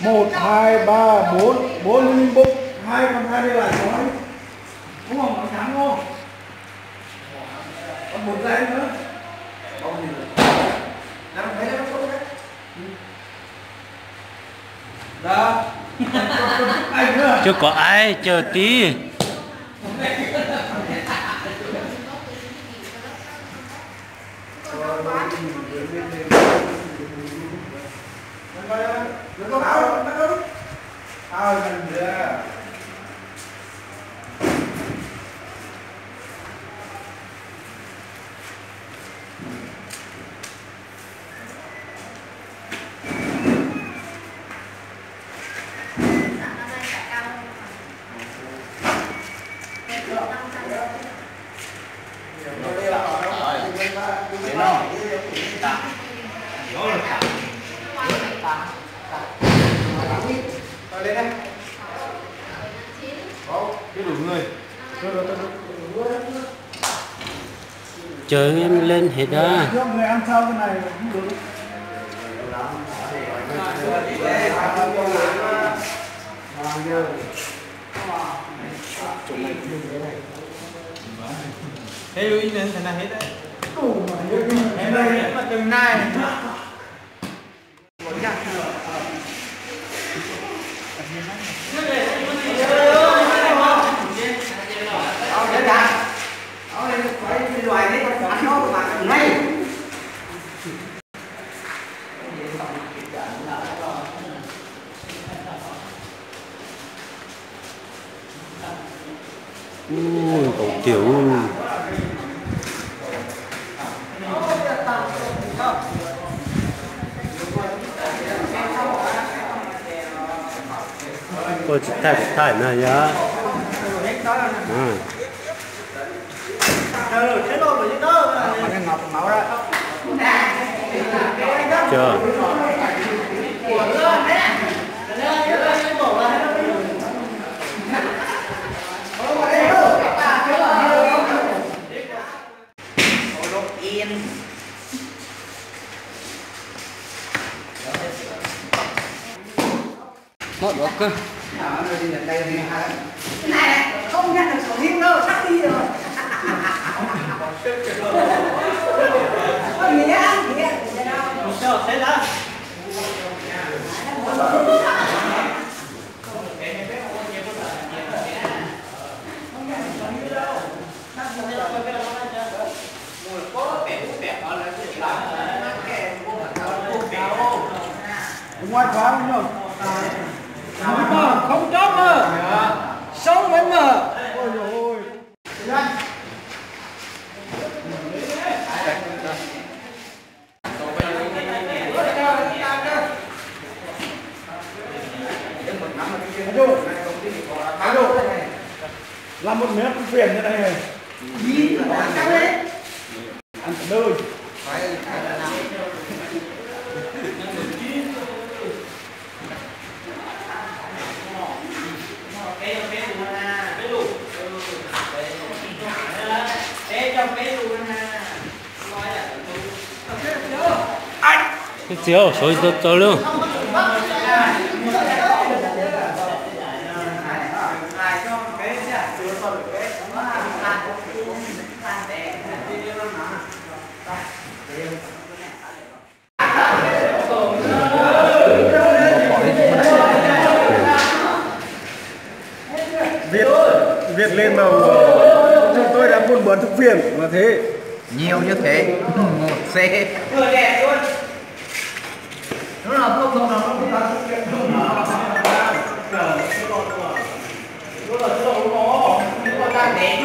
1 2 3 4 4 linh bụng, 2 còn 2 đây lại nói. Đúng không? Nó trắng đúng không? Còn một giây nữa. Không gì nữa. Đang thấy nó không đấy. Đó. Chưa có ai, chờ tí. Chờ em lên hết á. Người ăn sau cái này cũng được. Thế lưu lên thành ra hết đấy. Em đây mà từng này. Cậu kiểu cô chỉ thải này nhá. Chưa. Mất được cơ. Cái này không nhận được sổ riêng đâu, sắp đi rồi. Ôi nghĩa, nghĩa. Chờ thế đó. ngoài khóa đúng không? Không chót nữa. Sống vẫn mở. Ôi dồi ôi. Làm một mét cũng phiền như này này. Gì? Ăn sao đấy? Ăn đôi. Chiều, rồi tôi luôn. Viết lên màu chúng tôi đã buôn bán thuốc phiện là thế. Nhiều như thế. Một xe. Nó là không nó không Để